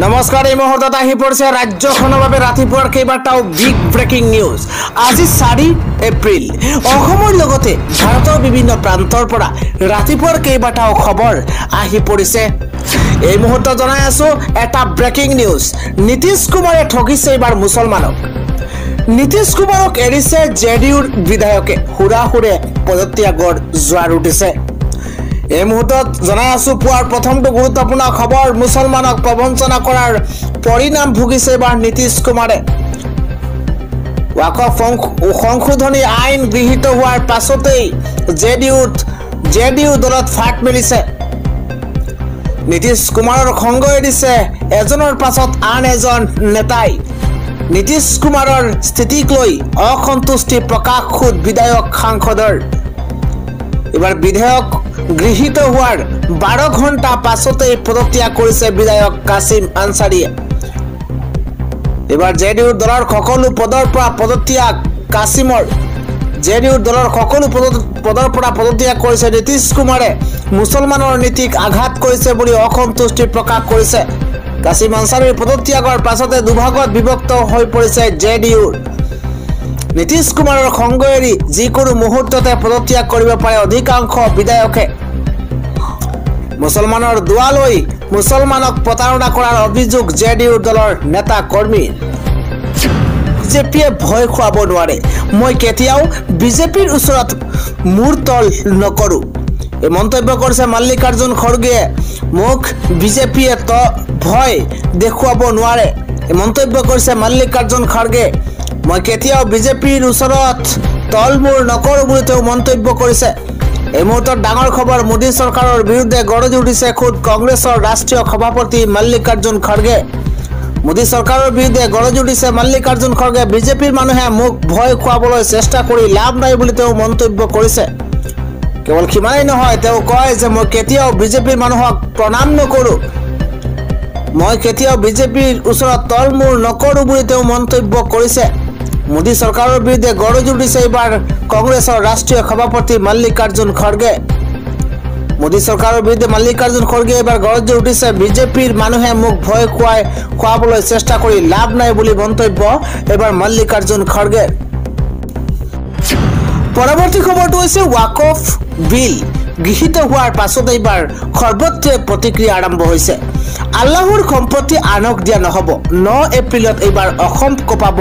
নমস্কাৰ এই মুহূৰ্তত আহি পৰিছে ৰাজ্যখনৰ বাবে ৰাতিপুৱাৰ কেইবাটাও বিগ ব্ৰেকিং নিউজ। আজি 4 এপ্ৰিল অসমৰ লগতে ভাৰতৰ বিভিন্ন প্ৰান্তৰ পৰা ৰাতিপুৱাৰ কেইবাটাও খবৰ আহি পৰিছে। এই মুহূৰ্তত জনাই আছো এটা ব্ৰেকিং নিউজ। নীতিশ কুমাৰে ঠগিছে এবাৰ মুছলমানক। নীতিশ কুমাৰক এৰিছে জেডিউৰ বিধায়কে হুৰাহুৰে পদত্যাগৰ জোৱাৰ উঠিছে। এই মুহূৰ্তত জনাই আছো পুৱাৰ প্ৰথমটো গুৰুত্বপূৰ্ণ খবৰ। মুছলমানক প্ৰবঞ্চনা কৰাৰ পৰিণাম ভুগিছে এবাৰ নীতিশ কুমাৰে। ওয়াকফ সংশোধনী আইন গৃহীত হোৱাৰ পাছতেই জেডিউ দলত ফাট মেলিছে। নীতিশ কুমাৰৰ সংগ এৰিছে এজনৰ পাছত আন এজন নেতাই। নীতিশ কুমাৰৰ স্থিতিক লৈ অসন্তুষ্টি প্ৰকাশ খুদ বিধায়ক সাংসদৰ। এবাৰ বিধেয়ক গৃহীত হোৱাৰ 12 ঘণ্টা পাছতেই পদত্যাগ কৰিছে বিধায়ক কাছিম আনসাৰীয়ে। এবাৰ জেডিউৰ দলৰ সকলো পদৰ পৰা পদত্যাগ কাছিমৰ। জেডিউৰ দলৰ সকলো পদৰ পৰা পদত্যাগ কৰিছে নীতিশ কুমাৰে। মুছলমানৰ নীতিক আঘাত কৰিছে বুলি অসন্তুষ্টি প্ৰকাশ কৰিছে। কাছিম আনসাৰীৰ পদত্যাগৰ পাছতে দুভাগত বিভক্ত হৈ পৰিছে জেডিউৰ। নীতিশ কুমাৰৰ সংগ এৰি যিকোনো মুহূৰ্ততে পদত্যাগ কৰিব পাৰে অধিকাংশ বিধায়কে। মুছলমানৰ দুৱালৈ মুছলমানক প্ৰতাৰণা কৰাৰ অভিযোগ জেডিউৰ দলৰ নেতা কৰ্মীৰ। বিজেপিয়ে ভয় খুৱাব নোৱাৰে, মই কেতিয়াও বিজেপিৰ ওচৰত মূৰ তল নকৰো। এই মন্তব্য কৰিছে মাল্লিকাৰ্জুন খড়গে। মোক বিজেপিয়ে ভয় দেখুৱাব নোৱাৰে, এই মন্তব্য কৰিছে মাল্লিকাৰ্জুন খড়গে। মই কেতিয়াও বিজেপিৰ ওচৰত তলমূৰ নকৰো বুলি তেওঁ মন্তব্য কৰিছে। এই মুহূৰ্তত ডাঙৰ খবৰ, মোদী চৰকাৰৰ বিৰুদ্ধে গৰজি উঠিছে খুদ কংগ্ৰেছৰ ৰাষ্ট্ৰীয় সভাপতি মাল্লিকাৰ্জুন খড়গে। মোদী চৰকাৰৰ বিৰুদ্ধে গৰজি উঠিছে মাল্লিকাৰ্জুন খড়গে। বিজেপিৰ মানুহে মোক ভয় খুৱাবলৈ চেষ্টা কৰি লাভ নাই বুলি তেওঁ মন্তব্য কৰিছে। কেৱল সিমানেই নহয়, তেওঁ কয় যে মই কেতিয়াও বিজেপিৰ মানুহক প্ৰণাম নকৰো, মই কেতিয়াও বিজেপিৰ ওচৰত তলমূৰ নকৰো বুলি তেওঁ মন্তব্য কৰিছে। মোদী চৰকাৰৰ বিৰুদ্ধে গৰজি উঠিছে এইবাৰ কংগ্ৰেছৰ ৰাষ্ট্ৰীয় সভাপতি মাল্লিকাৰ্জুন খড়গে। মোদী চৰকাৰৰ বিৰুদ্ধে মাল্লিকাৰ্জুন খড়গে এইবাৰ গৰজি উঠিছে। বিজেপিৰ মানুহে মোক ভয় খুৱাবলৈ চেষ্টা কৰি লাভ নাই বুলি মন্তব্য এইবাৰ মাল্লিকাৰ্জুন খড়গে। পৰৱৰ্তী খবৰটো হৈছে ওয়াকফ বিল গৃহীত হোৱাৰ পাছত এইবাৰ সৰ্বত্ৰে প্ৰতিক্ৰিয়া আৰম্ভ হৈছে। আল্লাহৰ সম্পত্তি আনক দিয়া নহ'ব। 9 এপ্ৰিলত এইবাৰ অসম কঁপাব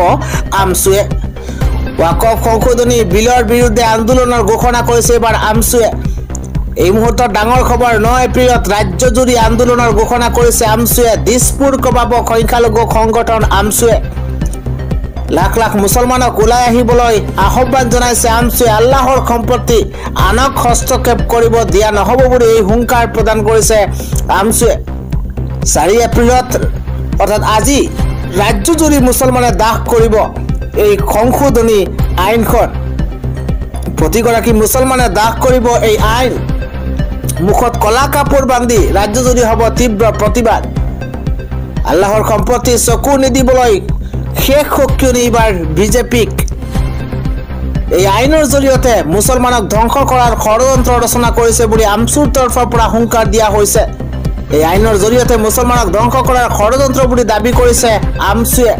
আমছুৱে। ওয়াকফ সংশোধনী বিলৰ বিৰুদ্ধে আন্দোলনৰ ঘোষণা কৰিছে এইবাৰ আমছুৱে। এই মুহূৰ্তত ডাঙৰ খবৰ, 9 এপ্ৰিলত ৰাজ্যজুৰি আন্দোলনৰ ঘোষণা কৰিছে আমছুৱে। দিছপুৰ কঁপাব সংখ্যালঘু সংগঠন আমছুৱে। লাখ লাখ মুছলমানক ওলাই আহিবলৈ আহ্বান জনাইছে আমছুৱে। আল্লাহৰ সম্পত্তি আনক হস্তক্ষেপ কৰিব দিয়া নহ'ব বুলি এই হুংকাৰ প্ৰদান কৰিছে আমছুৱে। 4 এপ্ৰিলত অৰ্থাৎ আজি ৰাজ্যজুৰি মুছলমানে দাহ কৰিব এই সংশোধনী আইনখন। প্ৰতিগৰাকী মুছলমানে দাহ কৰিব এই আইন। মুখত কলা কাপোৰ বান্ধি ৰাজ্যজুৰি হ'ব তীব্ৰ প্ৰতিবাদ। আল্লাহৰ সম্পত্তি চকু নিদিবলৈ শেষ সকিয়নি এইবাৰ বিজেপিক। এই আইনৰ জৰিয়তে মুছলমানক ধ্বংস কৰাৰ ষড়যন্ত্ৰ ৰচনা কৰিছে বুলি আমছুৰ তৰফৰ পৰা হুংকাৰ দিয়া হৈছে। এই আইনৰ জৰিয়তে মুছলমানক ধ্বংস কৰাৰ ষড়যন্ত্ৰ বুলি দাবী কৰিছে আমছুৱে।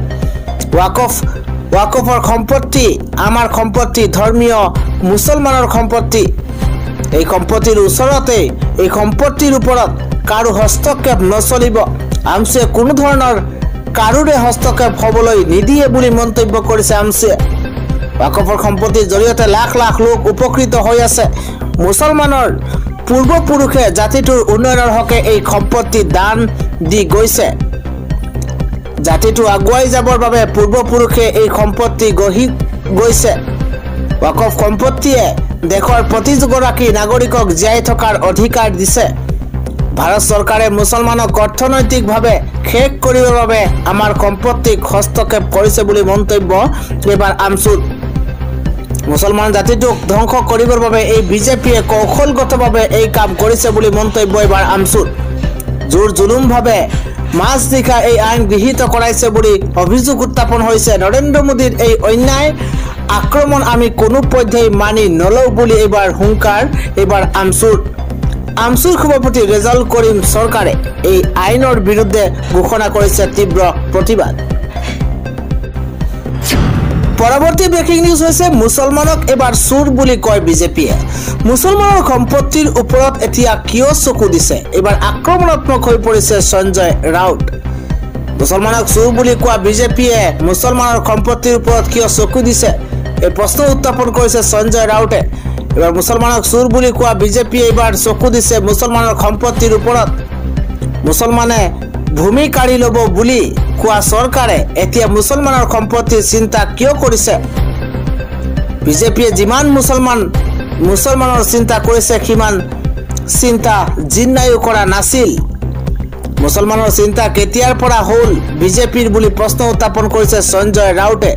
ওয়াকফৰ সম্পত্তি আমাৰ সম্পত্তি, ধৰ্মীয় মুছলমানৰ সম্পত্তি। এই সম্পত্তিৰ ওচৰতে, এই সম্পত্তিৰ ওপৰত কাৰো হস্তক্ষেপ নচলিব। আমছুৱে কোনো ধৰণৰ কাৰোৰে হস্তক্ষেপ হ'বলৈ নিদিয়ে বুলি মন্তব্য কৰিছে আমছুৱে। ওয়াকফৰ সম্পত্তিৰ জৰিয়তে লাখ লাখ লোক উপকৃত হৈ আছে। মুছলমানৰ পূৰ্বপুৰুষে জাতিটোৰ উন্নয়নৰ হকে এই সম্পত্তি দান দি গৈছে। জাতিটো আগুৱাই যাবৰ বাবে পূৰ্বপুৰুষে এই সম্পত্তি গঢ়ি গৈছে। ওয়াকফ সম্পত্তিয়ে দেশৰ প্ৰতিগৰাকী নাগৰিকক জীয়াই থকাৰ অধিকাৰ দিছে। ভাৰত চৰকাৰে মুছলমানক অৰ্থনৈতিকভাৱে শেষ কৰিবৰ বাবে আমাৰ সম্পত্তিক হস্তক্ষেপ কৰিছে বুলি মন্তব্য এইবাৰ আমছুৰ। মুছলমান জাতিটোক ধ্বংস কৰিবৰ বাবে এই বিজেপিয়ে কৌশলগতভাৱে এই কাম কৰিছে বুলি মন্তব্য এইবাৰ আমছুৰ। জোৰ জুলুমভাৱে মাছ নিশা এই আইন গৃহীত কৰাইছে বুলি অভিযোগ উত্থাপন হৈছে। নৰেন্দ্ৰ মোদীৰ এই অন্যায় আক্ৰমণ আমি কোনো পধ্যেই মানি নলওঁ বুলি এইবাৰ হুংকাৰ এইবাৰ আমছুৰ। আমচুৰ সভাপতি ৰেজাউল কৰিম চৰকাৰে এই আইনৰ বিৰুদ্ধে ঘোষণা কৰিছে তীব্ৰ প্ৰতিবাদ। পৰৱৰ্তী ব্ৰেকিং নিউজ হৈছে মুছলমানক এবাৰ চোৰ বুলি কয় বিজেপিয়ে। মুছলমানৰ সম্পত্তিৰ ওপৰত এতিয়া কিয় চকু দিছে? এবাৰ আক্ৰমণাত্মক হৈ পৰিছে সঞ্জয় ৰাউত। মুছলমানক চোৰ বুলি কোৱা বিজেপিয়ে মুছলমানৰ সম্পত্তিৰ ওপৰত কিয় চকু দিছে এই প্ৰশ্ন উত্থাপন কৰিছে সঞ্জয় ৰাউতে। এবাৰ মুছলমানক চোৰ বুলি কোৱা বিজেপিয়ে এবাৰ চকু দিছে মুছলমানৰ সম্পত্তিৰ ওপৰত। মুছলমানে ভূমি কাঢ়ি ল'ব বুলি কোৱা চৰকাৰে এতিয়া মুছলমানৰ সম্পত্তিৰ চিন্তা কিয় কৰিছে? বিজেপিয়ে যিমান মুছলমানৰ চিন্তা কৰিছে সিমান চিন্তা জিন্নায়ো কৰা নাছিল। মুছলমানৰ চিন্তা কেতিয়াৰ পৰা হ'ল বিজেপিৰ বুলি প্ৰশ্ন উত্থাপন কৰিছে সঞ্জয় ৰাউতে।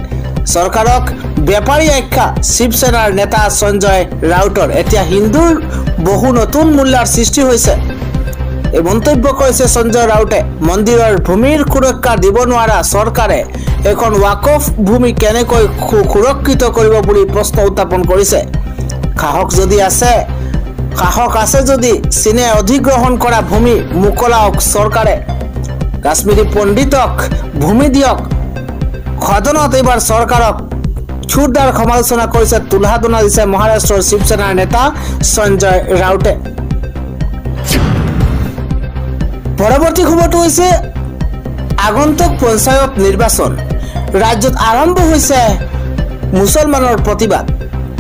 চৰকাৰক বেপাৰী আখ্যা শিৱসেনাৰ নেতা সঞ্জয় ৰাউতৰ। এতিয়া হিন্দুৰ বহু নতুন মূল্যৰ সৃষ্টি হৈছে এই মন্তব্য কৰিছে সঞ্জয় ৰাউতে। মন্দিৰৰ ভূমিৰ সুৰক্ষা দিব নোৱাৰা চৰকাৰে এখন ৱাকফ ভূমি কেনেকৈ সুৰক্ষিত কৰিব বুলি প্ৰশ্ন উত্থাপন কৰিছে। সাহস আছে যদি চীনে অধিগ্ৰহণ কৰা ভূমি মোকলাওক চৰকাৰে। কাশ্মীৰী পণ্ডিতক ভূমি দিয়ক। সদনত এইবাৰ চৰকাৰক জোৰদাৰ সমালোচনা কৰিছে, তুলনা দিছে মহাৰাষ্ট্ৰৰ শিৱসেনাৰ নেতা সঞ্জয় ৰাউতে। পৰৱৰ্তী খবৰটো হৈছে আগন্তুক পঞ্চায়ত নিৰ্বাচন। ৰাজ্যত আৰম্ভ হৈছে মুছলমানৰ প্ৰতিবাদ।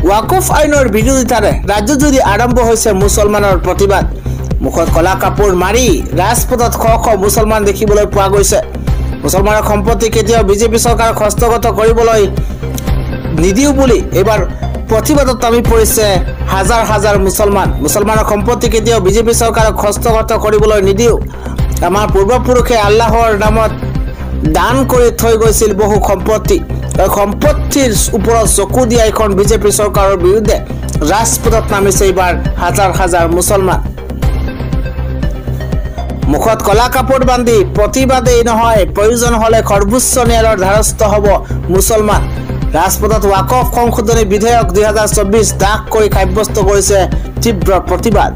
ৱাকফ আইনৰ বিৰোধিতাৰে ৰাজ্যজুৰি আৰম্ভ হৈছে মুছলমানৰ প্ৰতিবাদ। মুখত কলা কাপোৰ মাৰি ৰাজপথত শ শ মুছলমান দেখিবলৈ পোৱা গৈছে। মুছলমানৰ সম্পত্তি কেতিয়াও বিজেপি চৰকাৰক হস্তগত কৰিবলৈ নিদিও বুলি এইবাৰ প্ৰতিবাদত নামি পৰিছে হাজাৰ হাজাৰ মুছলমানৰ সম্পত্তি কেতিয়াও বিজেপি চৰকাৰক হস্তগত কৰিবলৈ নিদিও। আমাৰ পূৰ্বপুৰুষে আল্লাহৰ নামত দান কৰি থৈ গৈছিল বহু সম্পত্তি। সম্পত্তিৰ ওপৰত চকু দিয়া এখন বিজেপি চৰকাৰৰ বিৰুদ্ধে ৰাজপথত নামিছে এইবাৰ হাজাৰ হাজাৰ মুছলমান। মুখত কলা কাপোৰ বান্ধি প্ৰতিবাদেই নহয়, প্ৰয়োজন হলে সৰ্বোচ্চ ন্যায়ালয়ৰ দ্বাৰস্থ হ'ব মুছলমান। ৰাজপথত ৱাকফ সংশোধনী বিধেয়ক 2024 দাগ কৰি সাব্যস্ত কৰিছে তীব্ৰ প্ৰতিবাদ।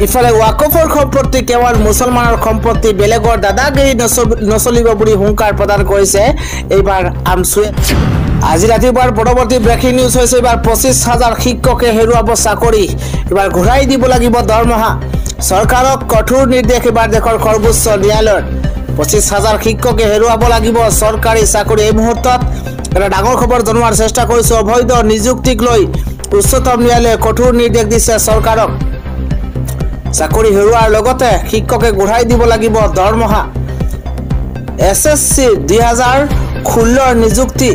ইফালে ৱাকফৰ সম্পত্তি কেৱল মুছলমানৰ সম্পত্তি, বেলেগৰ দাদাগিৰি নচলিব বুলি হুংকাৰ প্ৰদান কৰিছে এইবাৰ আমচুৱে। আজি ৰাতিপুৱাৰ পৰৱৰ্তী ব্ৰেকিং নিউজ হৈছে এইবাৰ 25,000 শিক্ষকে হেৰুৱাব চাকৰি। এইবাৰ ঘূৰাই দিব লাগিব দৰমহা। চৰকাৰক কঠোৰ নিৰ্দেশ এইবাৰ দেশৰ সৰ্বোচ্চ ন্যায়ালয়ৰ। 25,000 শিক্ষকে হেৰুৱাব লাগিব চৰকাৰী চাকৰি। এই মুহূৰ্তত এটা ডাঙৰ খবৰ জনোৱাৰ চেষ্টা কৰিছো। অবৈধ নিযুক্তিক লৈ উচ্চতম ন্যায়ালয়ে কঠোৰ নিৰ্দেশ দিছে চৰকাৰক। চাকৰি হেৰুৱাৰ লগতে শিক্ষকে ঘূৰাই দিব লাগিব দৰমহা। SSC 2016 নিযুক্তি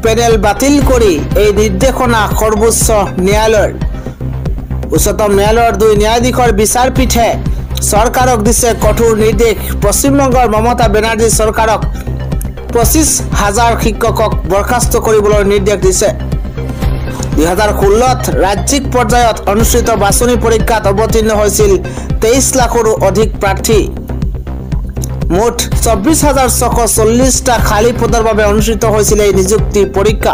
পেনেল বাতিল কৰি এই নিৰ্দেশনা সৰ্বোচ্চ ন্যায়ালয়ৰ। উচ্চতম ন্যায়ালয়ৰ 2 ন্যায়াধীশৰ বিচাৰপীঠে চৰকাৰক দিছে কঠোৰ নিৰ্দেশ। পশ্চিমবংগৰ মমতা বেনাৰ্জী চৰকাৰক 25,000 শিক্ষকক বৰখাস্ত কৰিবলৈ নিৰ্দেশ দিছে। 2016ত ৰাজ্যিক পৰ্যায়ত অনুষ্ঠিত বাছনি পৰীক্ষাত অৱতীৰ্ণ হৈছিল 23 লাখৰো অধিক প্ৰাৰ্থী। মুঠ 24,640টা খালী পদৰ বাবে অনুষ্ঠিত হৈছিল এই নিযুক্তি পৰীক্ষা।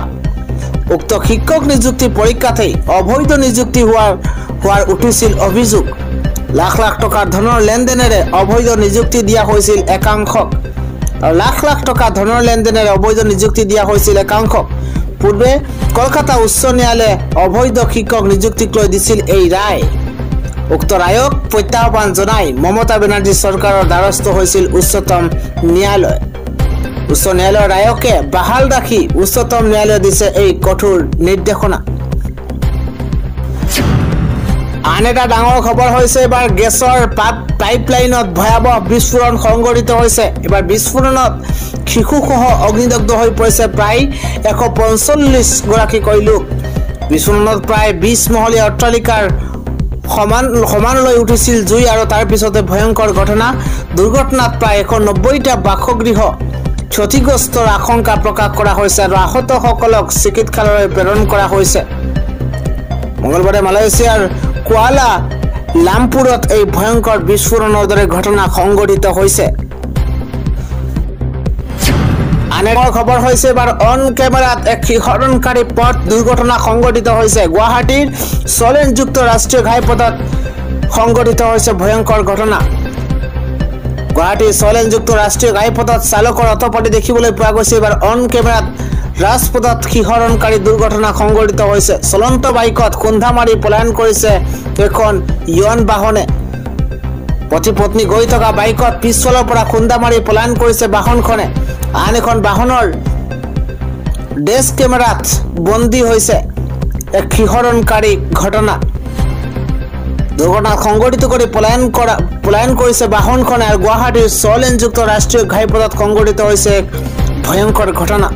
উক্ত শিক্ষক নিযুক্তি পৰীক্ষাতেই অবৈধ নিযুক্তি হোৱাৰ উঠিছিল অভিযোগ। লাখ লাখ টকাৰ ধনৰ লেনদেনেৰে অবৈধ নিযুক্তি দিয়া হৈছিল একাংশক। আৰু লাখ লাখ টকা ধনৰ লেনদেনেৰে অবৈধ নিযুক্তি দিয়া হৈছিল একাংশক। পূৰ্বে কলকাতা উচ্চ ন্যায়ালয়ে অবৈধ শিক্ষক নিযুক্তিক লৈ দিছিল এই ৰায়। উক্ত ৰায়ক প্ৰত্যাহ্বান জনাই মমতা বেনাৰ্জী চৰকাৰৰ দ্বাৰস্থ হৈছিল উচ্চতম ন্যায়ালয়। উচ্চ ন্যায়ালয়ৰ ৰায়কে বাহাল ৰাখি উচ্চতম ন্যায়ালয়ে দিছে এই কঠোৰ নিৰ্দেশনা। আন এটা ডাঙৰ খবৰ হৈছে এইবাৰ গেছৰ পাইপলাইনত ভয়াৱহ বিস্ফোৰণ সংঘটিত হৈছে। এইবাৰ বিস্ফোৰণত শিশুসহ অগ্নিদগ্ধ হৈ পৰিছে প্ৰায় 145 গৰাকীকৈ লোক। বিস্ফোৰণত প্ৰায় 20 মহলীয়া অট্টালিকাৰ সমানলৈ উঠিছিল জুই আৰু তাৰ পিছতে ভয়ংকৰ ঘটনা। দুৰ্ঘটনাত প্ৰায় 190টা বাসগৃহ ক্ষতিগ্ৰস্তৰ আশংকা প্ৰকাশ কৰা হৈছে আৰু আহতসকলক চিকিৎসালয়লৈ প্ৰেৰণ কৰা হৈছে। মঙলবাৰে মালয়েছিয়াৰ কুৱালা লামপুৰত এই ভয়ংকৰ বিস্ফোৰণৰ দৰে ঘটনা সংঘটিত হৈছে। আন এক খবৰ হৈছে এবাৰ অন কেমেৰাত এক শিহৰণকাৰী পথ দুৰ্ঘটনা সংঘটিত হৈছে। গুৱাহাটীৰ চলেনযুক্ত ৰাষ্ট্ৰীয় ঘাইপথত সংঘটিত হৈছে ভয়ংকৰ ঘটনা। গুৱাহাটীৰ চলেনযুক্ত ৰাষ্ট্ৰীয় ঘাইপথত চালকৰ অতপাতি দেখিবলৈ পোৱা গৈছে। এবাৰ অন কেমেৰাত ৰাজপথত শিহৰণকাৰী দুৰ্ঘটনা সংঘটিত হৈছে। চলন্ত বাইকত খুন্দা মাৰি পলায়ন কৰিছে এখন ইয়ন বাহনে। পতি পত্নী গৈ থকা বাইকত পিছফালৰ পৰা খুন্দা মাৰি পলায়ন কৰিছে বাহনখনে। আন এখন বাহনৰ ডেছ কেমেৰাত বন্দী হৈছে এক শিহৰণকাৰী ঘটনা। দুৰ্ঘটনা সংঘটিত কৰি পলায়ন কৰিছে বাহনখনে আৰু গুৱাহাটীৰ ছলেনযুক্ত ৰাষ্ট্ৰীয় ঘাইপথত সংঘটিত হৈছে এক ভয়ংকৰ ঘটনা।